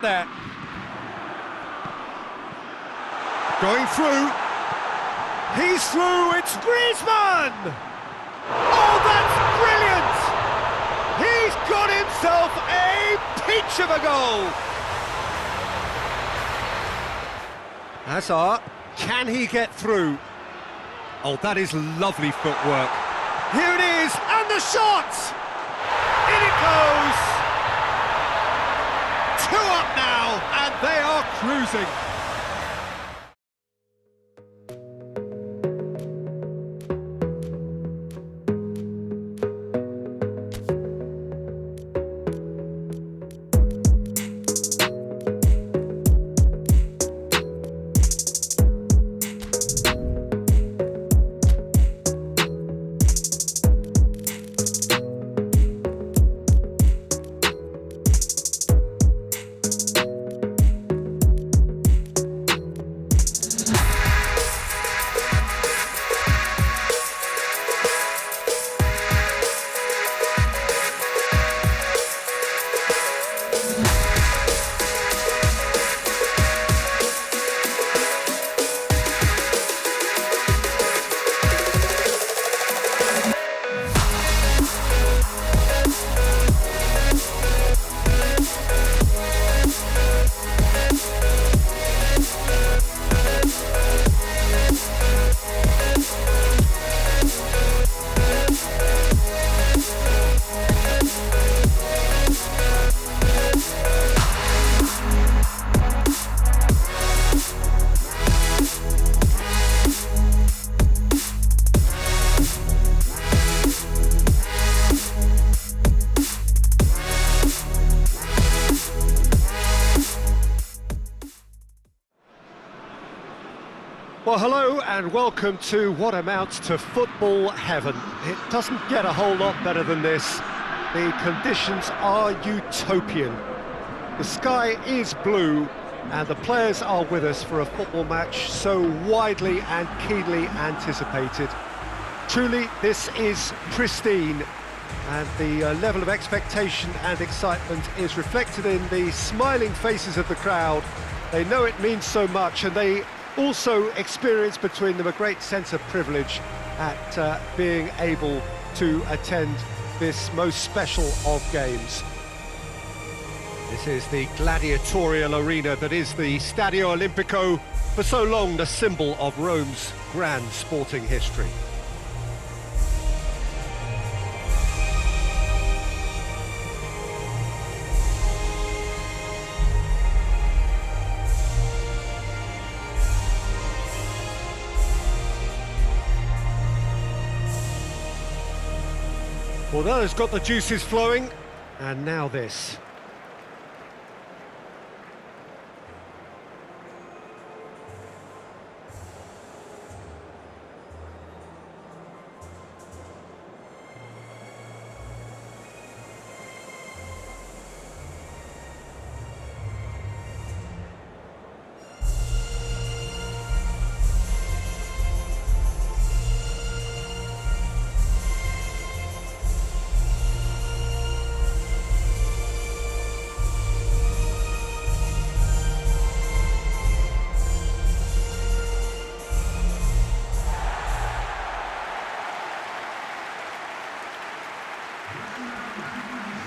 There. Going through. He's through, it's Griezmann! Oh, that's brilliant! He's got himself a peach of a goal! Hazard, can he get through? Oh, that is lovely footwork. Here it is, and the shot! In it goes! 2 up now, and they are cruising. Well, hello and welcome to what amounts to football heaven. It doesn't get a whole lot better than this. The conditions are utopian. The sky is blue and the players are with us for a football match so widely and keenly anticipated. Truly, this is pristine, and the level of expectation and excitement is reflected in the smiling faces of the crowd. They know it means so much, and they also experience between them a great sense of privilege at being able to attend this most special of games. This is the gladiatorial arena that is the Stadio Olimpico, for so long the symbol of Rome's grand sporting history. Well, that has got the juices flowing, and now this.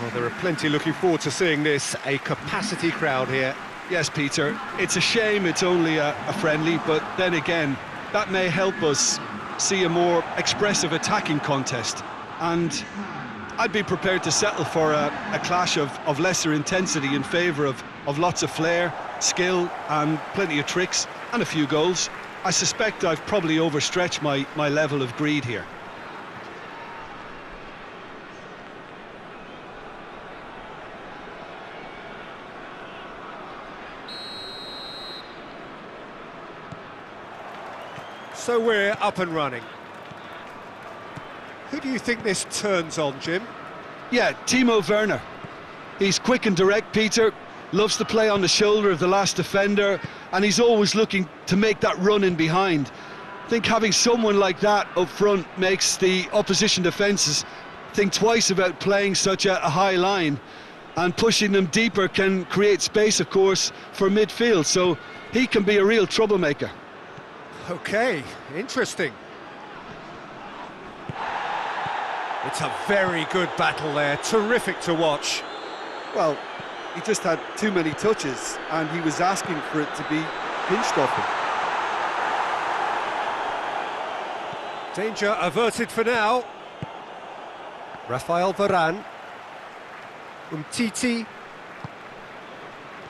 Well, there are plenty looking forward to seeing this, a capacity crowd here. Yes, Peter, it's a shame it's only a friendly, but then again, that may help us see a more expressive attacking contest. And I'd be prepared to settle for a clash of lesser intensity in favour of lots of flair, skill and plenty of tricks and a few goals. I suspect I've probably overstretched my level of greed here. So we're up and running. Who do you think this turns on, Jim? Yeah, Timo Werner. He's quick and direct, Peter, loves to play on the shoulder of the last defender, and he's always looking to make that run in behind. I think having someone like that up front makes the opposition defences think twice about playing such a high line. and pushing them deeper can create space, of course, for midfield, so he can be a real troublemaker. Okay, interesting. It's a very good battle there, terrific to watch. Well, he just had too many touches and he was asking for it to be pinched off him. Danger averted for now. Rafael Varane. Umtiti.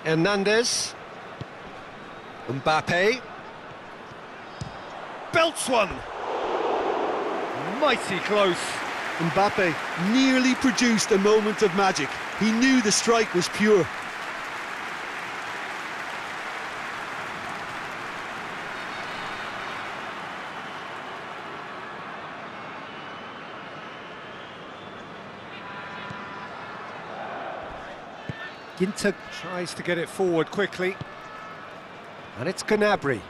Hernandez. Mbappe. Belts one. Mighty close. Mbappe nearly produced a moment of magic. He knew the strike was pure. Ginter tries to get it forward quickly. And it's Gnabry.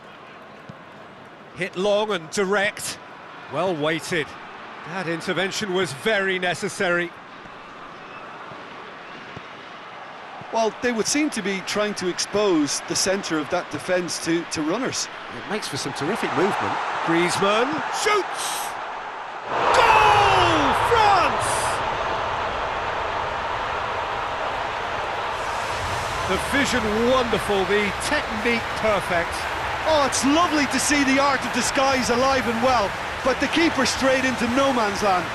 Hit long and direct. Well weighted. That intervention was very necessary. Well, they would seem to be trying to expose the centre of that defence to runners. It makes for some terrific movement. Griezmann shoots! Goal! France! The vision wonderful, the technique perfect. Oh, it's lovely to see the art of disguise alive and well, but the keeper straight into no man's land.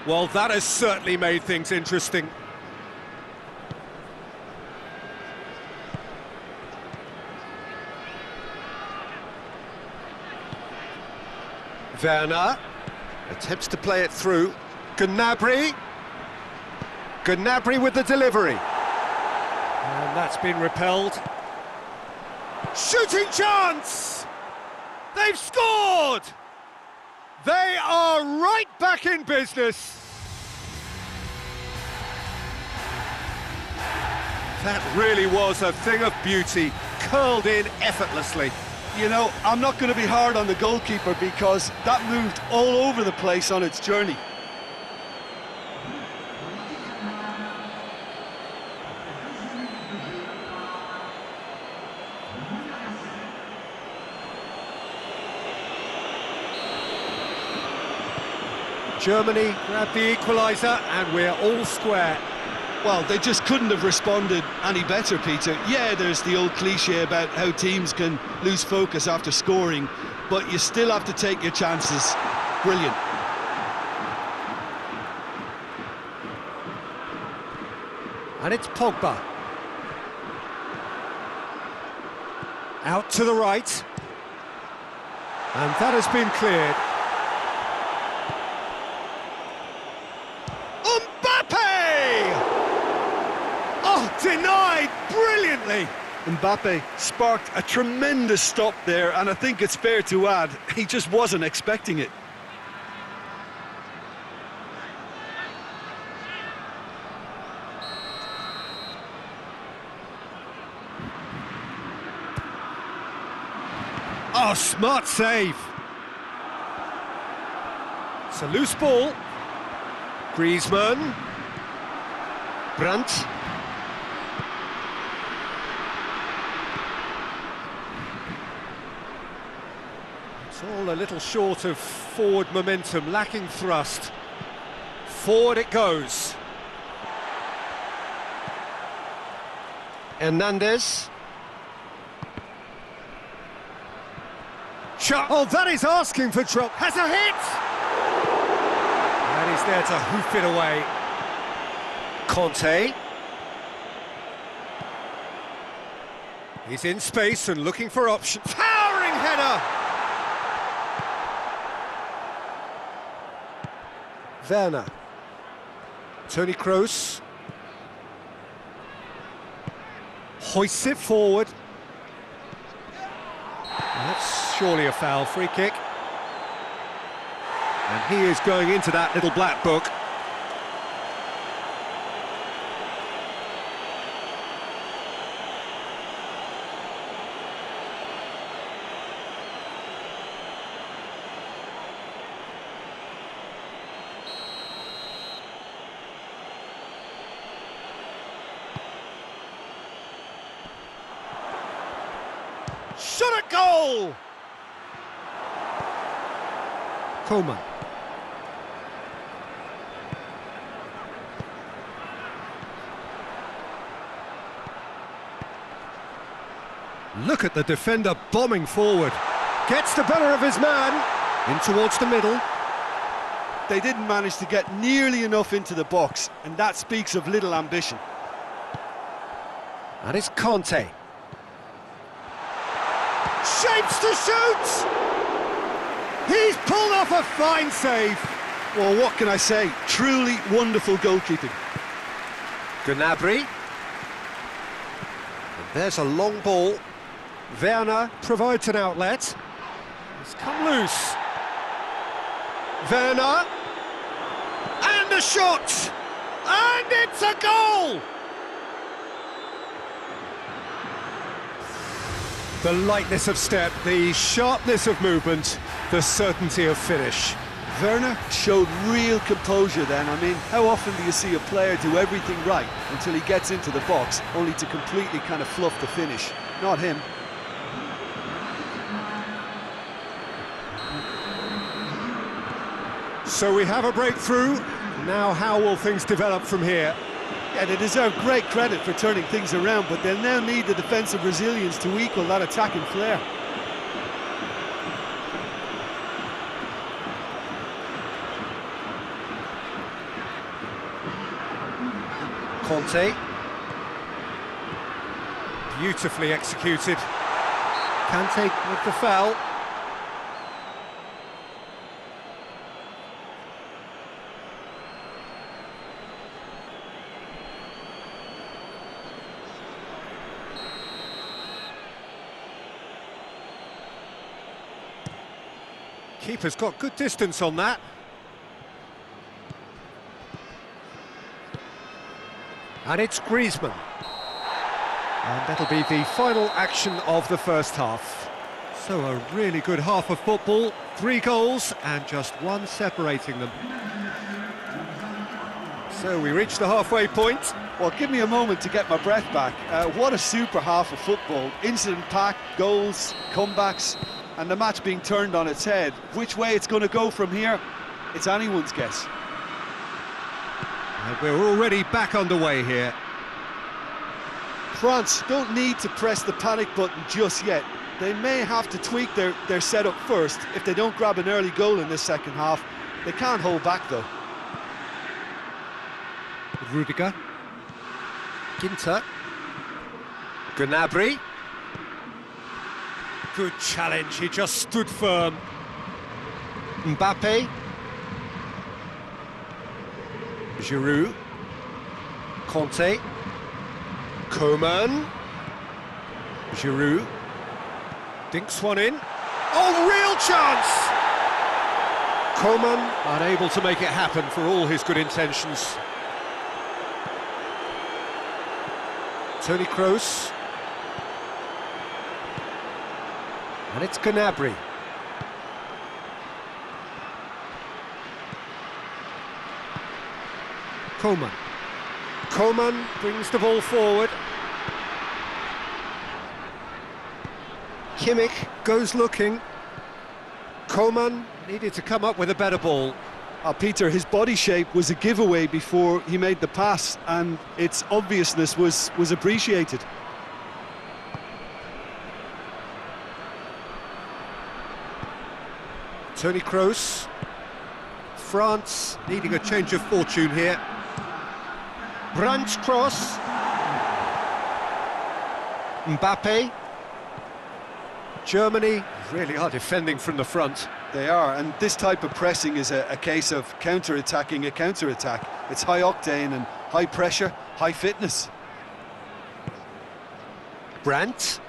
Well, that has certainly made things interesting. Werner attempts to play it through. Gnabry. Gnabry with the delivery. And that's been repelled. Shooting chance! They've scored! They are right back in business. That really was a thing of beauty, curled in effortlessly. You know, I'm not going to be hard on the goalkeeper because that moved all over the place on its journey. Germany grabbed the equaliser and we're all square. Well, they just couldn't have responded any better, Peter. Yeah, there's the old cliche about how teams can lose focus after scoring, but you still have to take your chances. Brilliant. And it's Pogba. Out to the right. And that has been cleared. Denied brilliantly. Mbappe sparked a tremendous stop there, and I think it's fair to add, he just wasn't expecting it. Oh, smart save. It's a loose ball. Griezmann. Brandt. It's all a little short of forward momentum, lacking thrust. Forward it goes. Hernandez. Shot. Oh, that is asking for trouble. Has a hit! And he's there to hoof it away. Conte. He's in space and looking for options. Towering header! Werner. Toni Kroos. Hoists it forward. That's surely a foul, free kick. And he is going into that little black book. Shot at goal! Coman. Look at the defender bombing forward. Gets the better of his man. In towards the middle. They didn't manage to get nearly enough into the box, and that speaks of little ambition. And it's Conte. Shapes to shoot! He's pulled off a fine save. Well, what can I say? Truly wonderful goalkeeping. Gnabry. And there's a long ball. Werner provides an outlet. It's come loose. Werner. And a shot! And it's a goal! The lightness of step, the sharpness of movement, the certainty of finish. Werner showed real composure then. I mean, how often do you see a player do everything right until he gets into the box, only to completely kind of fluff the finish? Not him. So we have a breakthrough. Now how will things develop from here? Yeah, they deserve great credit for turning things around, but they'll now need the defensive resilience to equal that attacking flair. Conte. Beautifully executed. Kante with the foul. Keeper's got good distance on that. And it's Griezmann. And that'll be the final action of the first half. So a really good half of football, 3 goals and just one separating them. So we reach the halfway point. Well, give me a moment to get my breath back. What a super half of football. Incident-packed, goals, comebacks, and the match being turned on its head. Which way it's going to go from here, it's anyone's guess. And we're already back underway here. France don't need to press the panic button just yet. They may have to tweak their setup first if they don't grab an early goal in this second half. They can't hold back though. Rudiger. Ginter. Gnabry. Good challenge, he just stood firm. Mbappe. Giroud. Conte. Coman. Giroud. Dinks one in. Oh, real chance! Coman unable to make it happen for all his good intentions. Toni Kroos. And it's Gnabry. Coman. Coman brings the ball forward. Kimmich goes looking. Coman needed to come up with a better ball. Peter, his body shape was a giveaway before he made the pass, and its obviousness was appreciated. Toni Kroos. France needing a change of fortune here. Branch cross. Mbappe. Germany really are defending from the front. They are, and this type of pressing is a case of counter-attacking a counter-attack. It's high octane and high pressure, high fitness. Brandt.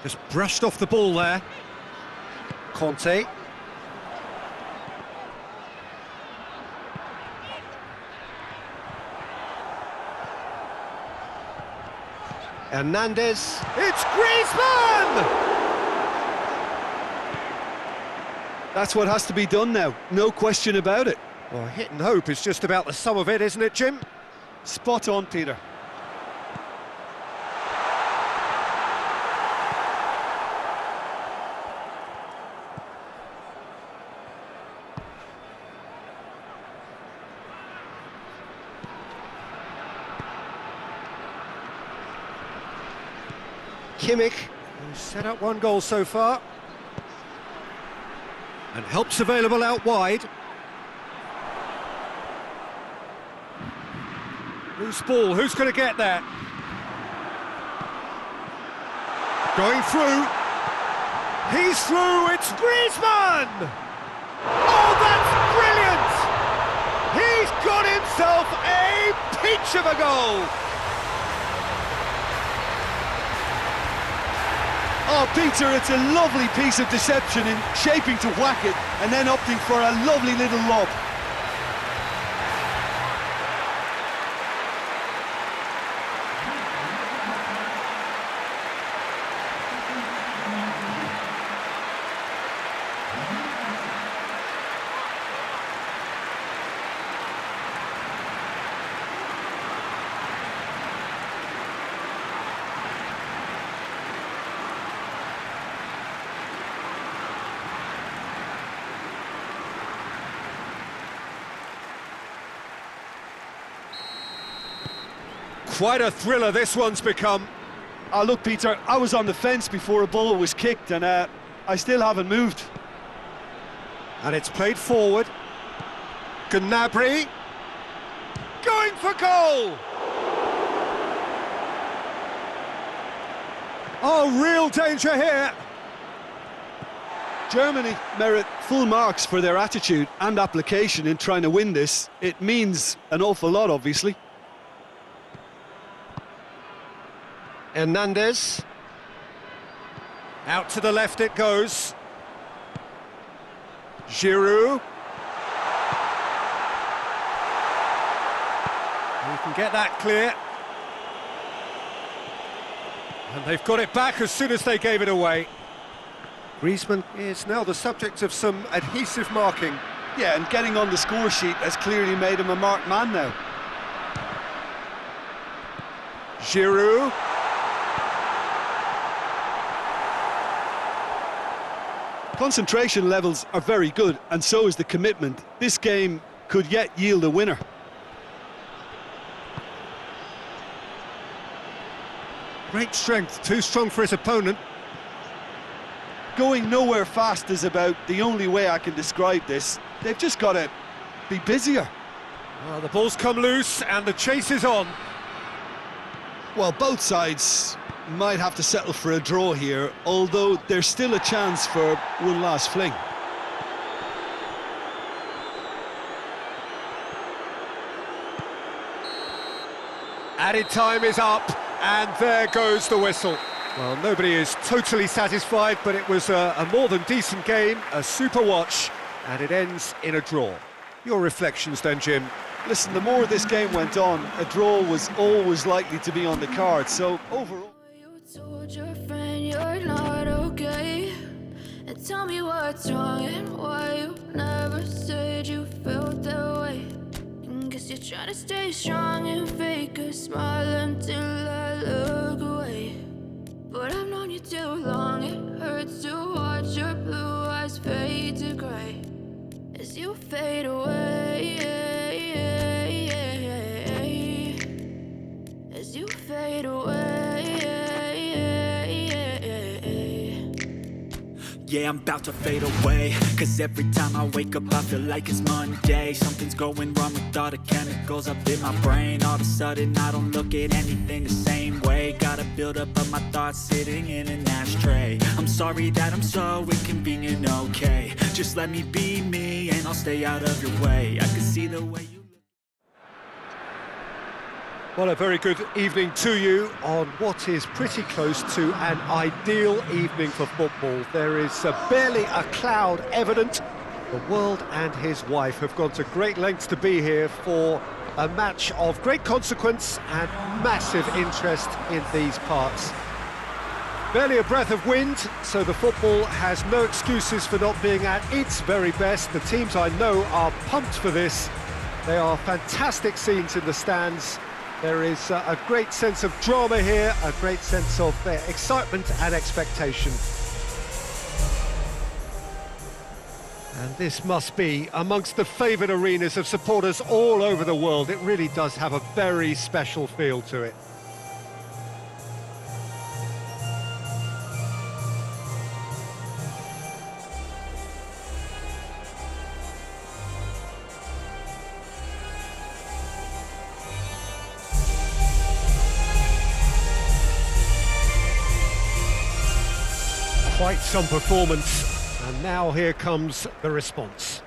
Just brushed off the ball there. Conte. Hernandez. It's Griezmann! That's what has to be done now, no question about it. Well, hit and hope is just about the sum of it, isn't it, Jim? Spot on, Peter. Kimmich, who's set up one goal so far. And help's available out wide. Loose ball, who's going to get there? Going through. He's through, it's Griezmann! Oh, that's brilliant! He's got himself a peach of a goal! Oh, Peter, it's a lovely piece of deception in shaping to whack it and then opting for a lovely little lob. Quite a thriller this one's become. Oh, look, Peter, I was on the fence before a ball was kicked and I still haven't moved. And it's played forward. Gnabry. Going for goal! Oh, real danger here. Germany merit full marks for their attitude and application in trying to win this. It means an awful lot, obviously. Hernandez. Out to the left it goes. Giroud. You can get that clear. And they've got it back as soon as they gave it away. Griezmann is now the subject of some adhesive marking. Yeah, and getting on the score sheet has clearly made him a marked man now. Giroud. Concentration levels are very good, and so is the commitment. This game could yet yield a winner. Great strength, too strong for his opponent. Going nowhere fast is about the only way I can describe this. They've just got to be busier. Well, the ball's come loose and the chase is on. Well, both sides might have to settle for a draw here, although there's still a chance for one last fling. Added time is up, and there goes the whistle. Well, nobody is totally satisfied, but it was a more than decent game, a super watch, and it ends in a draw. Your reflections then, Jim? Listen, the more this game went on, a draw was always likely to be on the card, so overall... You told your friend you're not okay, and tell me what's wrong and why you never said you felt that way. And guess you're trying to stay strong and fake a smile until I look away. But I've known you too long, it hurts to watch your blue eyes fade to grey as you fade away, as you fade away. Yeah, I'm about to fade away, cause every time I wake up I feel like it's Monday. Something's going wrong with all the chemicals up in my brain. All of a sudden I don't look at anything the same way. Gotta build up of my thoughts sitting in an ashtray. I'm sorry that I'm so inconvenient, okay. Just let me be me and I'll stay out of your way. I can see the way you... Well, a very good evening to you on what is pretty close to an ideal evening for football. There is barely a cloud evident. The world and his wife have gone to great lengths to be here for a match of great consequence and massive interest in these parts. Barely a breath of wind, so the football has no excuses for not being at its very best. The teams I know are pumped for this. They are fantastic scenes in the stands. There is a great sense of drama here, a great sense of excitement and expectation. And this must be amongst the favoured arenas of supporters all over the world. It really does have a very special feel to it. Quite some performance, and now here comes the response.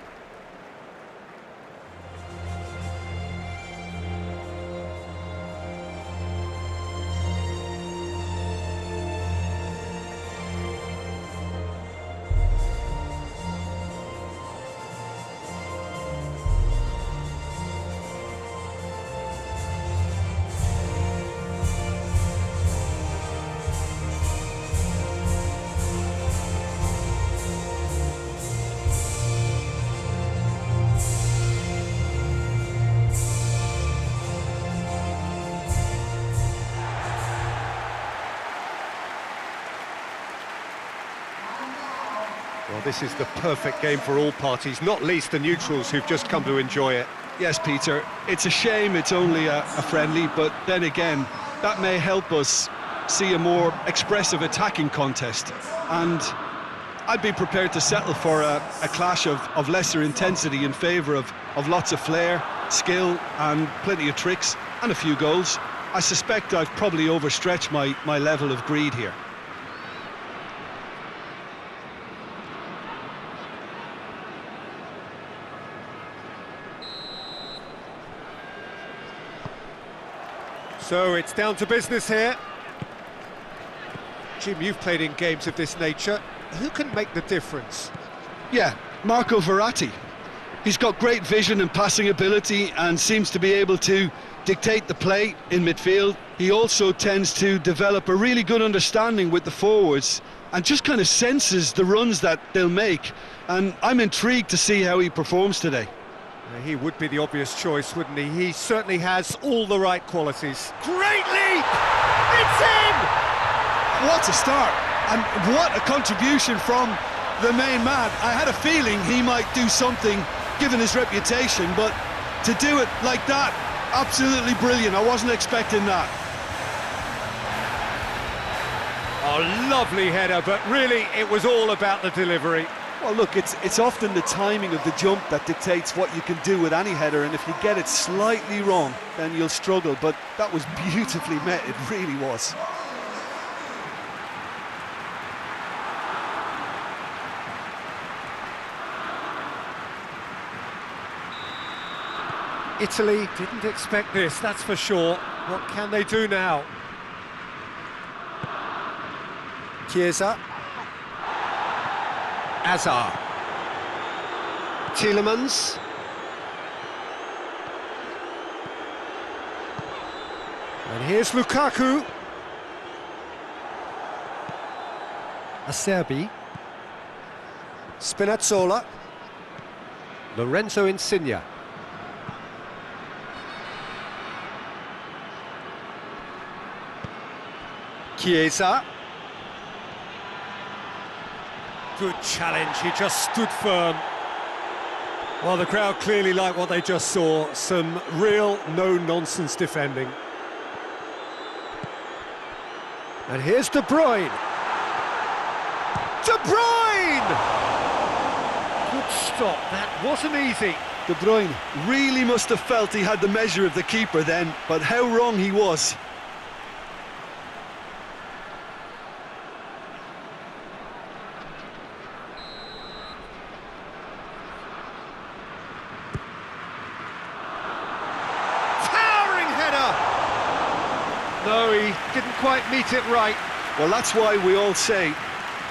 Well, this is the perfect game for all parties, not least the neutrals who've just come to enjoy it. Yes, Peter, it's a shame it's only a friendly, but then again, that may help us see a more expressive attacking contest. And I'd be prepared to settle for a clash of lesser intensity in favour of lots of flair, skill and plenty of tricks and a few goals. I suspect I've probably overstretched my level of greed here. So it's down to business here. Jim, you've played in games of this nature. Who can make the difference? Yeah, Marco Verratti. He's got great vision and passing ability and seems to be able to dictate the play in midfield. He also tends to develop a really good understanding with the forwards and just kind of senses the runs that they'll make. And I'm intrigued to see how he performs today. He would be the obvious choice, wouldn't he? He certainly has all the right qualities. Great leap! It's in! What a start, and what a contribution from the main man. I had a feeling he might do something, given his reputation, but to do it like that, absolutely brilliant. I wasn't expecting that. A lovely header, but really it was all about the delivery. Well, look, it's often the timing of the jump that dictates what you can do with any header, and if you get it slightly wrong, then you'll struggle, but that was beautifully met, it really was. Italy didn't expect this, that's for sure. What can they do now? Chiesa. Hazard. Tielemans. And here's Lukaku. Acerbi. Spinazzola. Lorenzo Insigne. Chiesa. Good challenge, he just stood firm. Well, the crowd clearly liked what they just saw. Some real no-nonsense defending. And here's De Bruyne. De Bruyne! stop. That wasn't easy. De Bruyne really must have felt he had the measure of the keeper then, but how wrong he was. Towering header! No, he didn't quite meet it right. Well, that's why we all say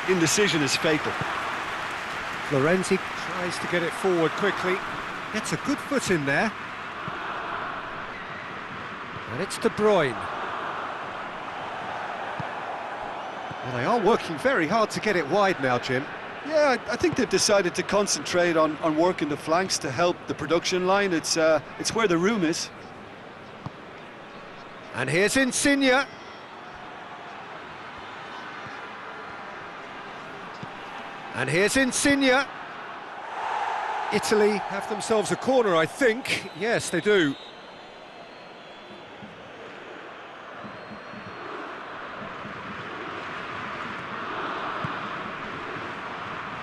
indecision is fatal. Florenzi tries to get it forward quickly. Gets a good foot in there. And it's De Bruyne. Well, they are working very hard to get it wide now, Jim. Yeah, I think they've decided to concentrate on working the flanks to help the production line. It's where the room is. And here's Insigne. And here's Insigne. Italy have themselves a corner, I think. Yes, they do.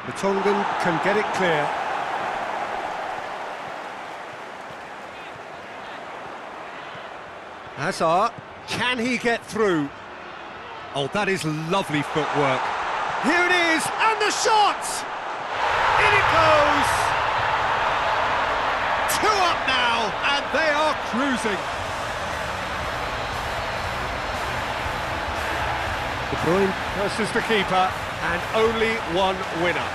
The Tongan can get it clear. Hazard, can he get through? Oh, that is lovely footwork. Here it is, and the shot! In it goes! 2 up now, and they are cruising. De Bruyne versus the keeper, and only one winner.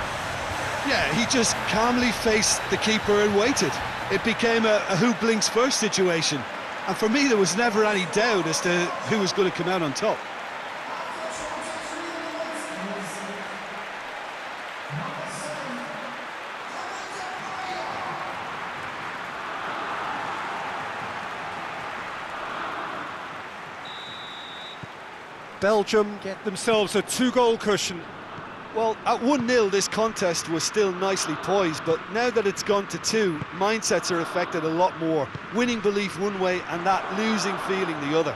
Yeah, he just calmly faced the keeper and waited. It became a who blinks first situation. And for me, there was never any doubt as to who was going to come out on top. Belgium get themselves a 2-goal cushion. Well, at 1-0, this contest was still nicely poised, but now that it's gone to 2, mindsets are affected a lot more. Winning belief one way and that losing feeling the other.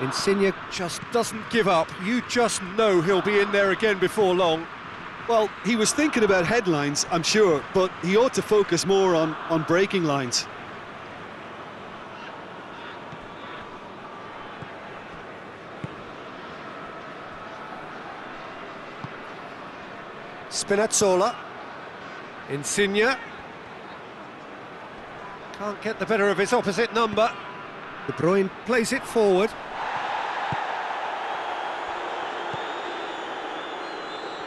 Insigne just doesn't give up. You just know he'll be in there again before long. Well, he was thinking about headlines, I'm sure, but he ought to focus more on breaking lines. Spinazzola. Insigne. Can't get the better of his opposite number. De Bruyne plays it forward.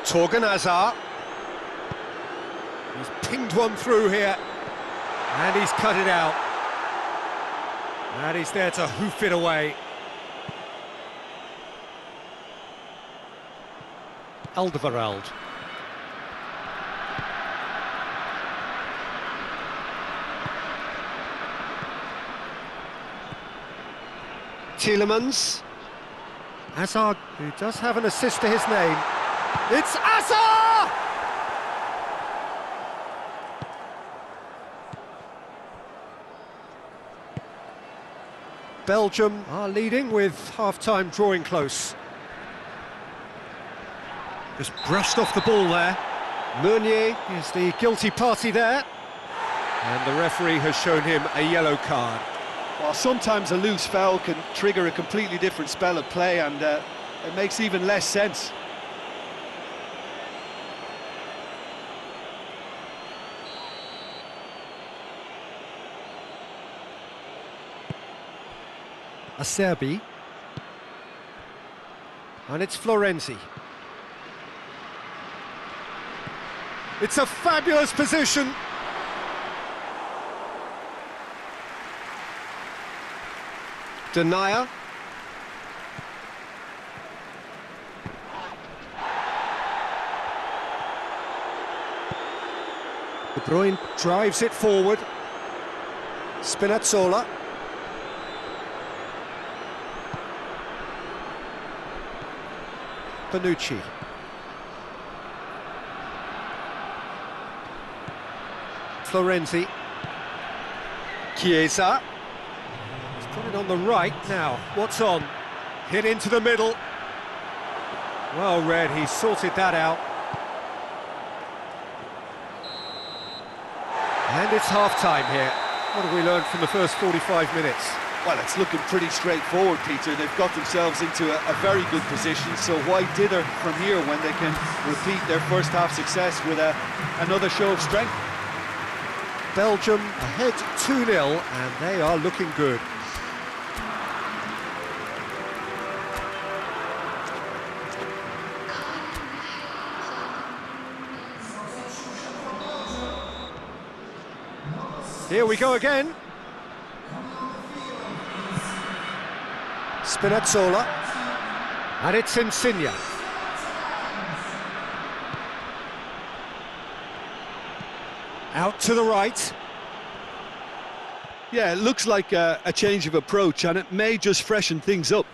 Torgan Hazard. He's pinged one through here. And he's cut it out. And he's there to hoof it away. Alderweireld. Tielemans. Hazard, who does have an assist to his name. It's Hazard! Belgium are leading with half-time drawing close. Just brushed off the ball there. Meunier is the guilty party there. And the referee has shown him a yellow card. Well, sometimes a loose foul can trigger a completely different spell of play, and it makes even less sense. Acerbi. And it's Florenzi. It's a fabulous position. Denier. De Bruyne drives it forward. Spinazzola. Bonucci. Florenzi. Chiesa. He's got it on the right now. What's on? Hit into the middle. Well read, he sorted that out. And it's half-time here. What have we learned from the first 45 minutes? Well, it's looking pretty straightforward, Peter. They've got themselves into a very good position, so why dither from here when they can repeat their first half success with another show of strength? Belgium ahead 2-0, and they are looking good. Here we go again. Spinazzola, and it's Insigne. Out to the right. Yeah, it looks like a change of approach, and it may just freshen things up.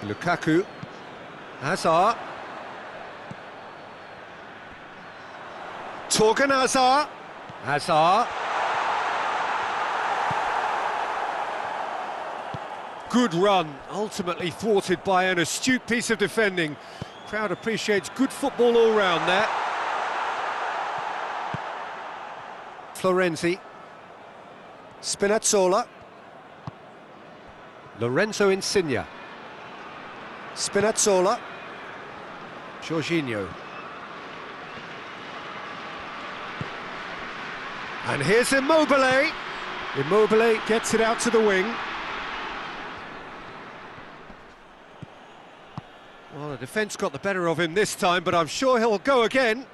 Lukaku, Hazard. Torgan Hazard. Hazard. Good run, ultimately thwarted by an astute piece of defending. Crowd appreciates good football all round there. Florenzi. Spinazzola. Lorenzo Insigne. Spinazzola. Jorginho. And here's Immobile. Immobile gets it out to the wing. Well, the defence got the better of him this time, but I'm sure he'll go again.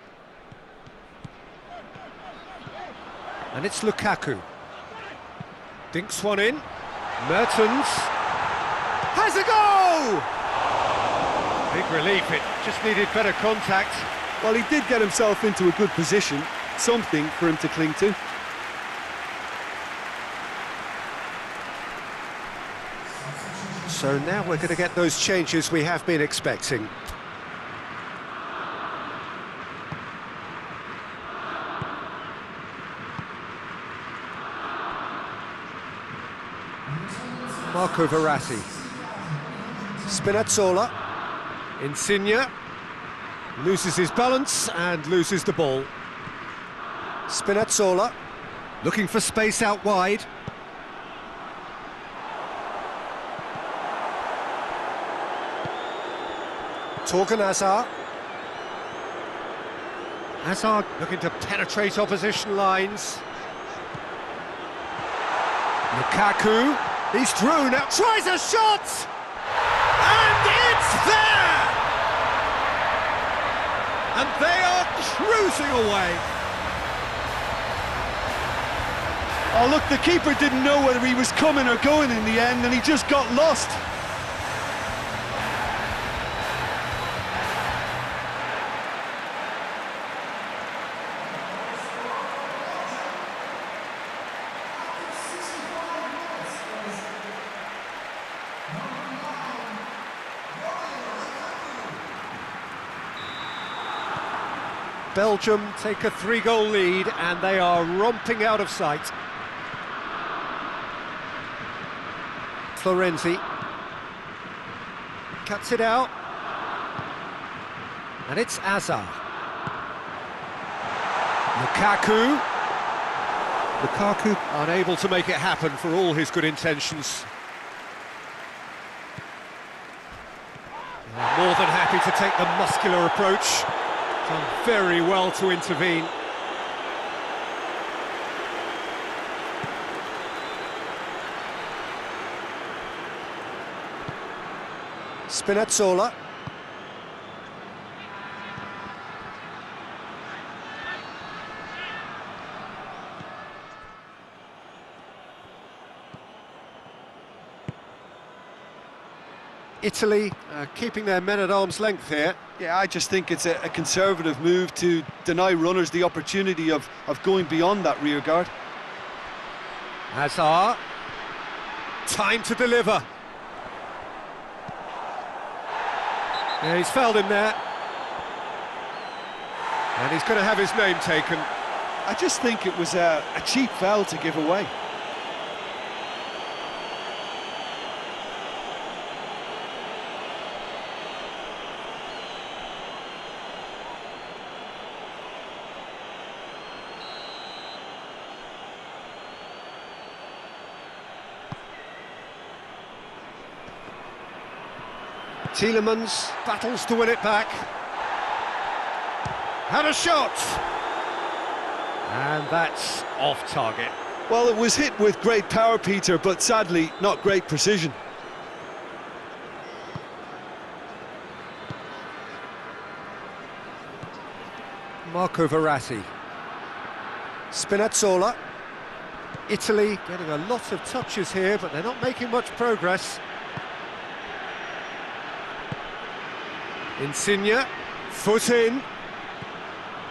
And it's Lukaku. Dinks one in. Mertens. Has a go! Big relief, it just needed better contact. Well, he did get himself into a good position, something for him to cling to. So now we're going to get those changes we have been expecting. Marco Verratti. Spinazzola. Insigne. Loses his balance and loses the ball. Spinazzola. Looking for space out wide. Torgan Hazard. Hazard looking to penetrate opposition lines. Lukaku. He's through now. Tries a shot! And it's there! And they are cruising away. Oh, look, the keeper didn't know whether he was coming or going in the end, and he just got lost. Belgium take a 3-goal lead and they are romping out of sight. Florenzi cuts it out, and it's Hazard. Lukaku unable to make it happen for all his good intentions. More than happy to take the muscular approach. Done very well to intervene. Spinazzola. Italy keeping their men at arm's length here. Yeah, I just think it's a conservative move to deny runners the opportunity of going beyond that rear guard. Hazard. Time to deliver. Yeah, he's fouled him there. And he's going to have his name taken. I just think it was a cheap foul to give away. Tielemans battles to win it back. Had a shot! And that's off target. Well, it was hit with great power, Peter, but sadly, not great precision. Marco Verratti. Spinazzola. Italy getting a lot of touches here, but they're not making much progress. Insigne, foot in.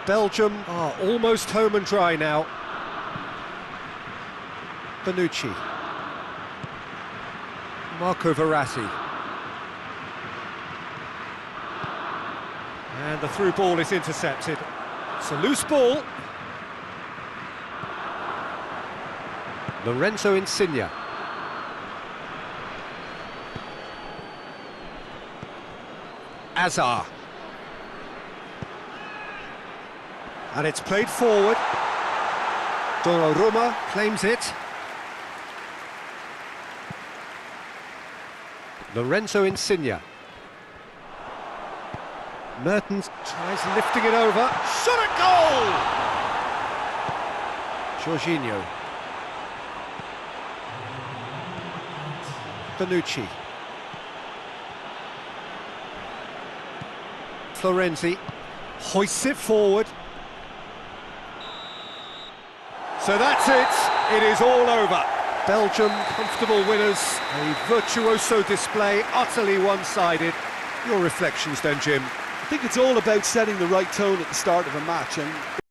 Belgium are almost home and dry now. Bonucci. Marco Verratti. And the through ball is intercepted. It's a loose ball. Lorenzo Insigne. Azar. And it's played forward. Donnarumma claims it. Lorenzo Insigne. Mertens tries lifting it over. Shot at goal! Jorginho. Bonucci. Florenzi hoists it forward. So that's it. It is all over. Belgium comfortable winners. A virtuoso display, utterly one-sided. Your reflections then, Jim? I think it's all about setting the right tone at the start of a match, and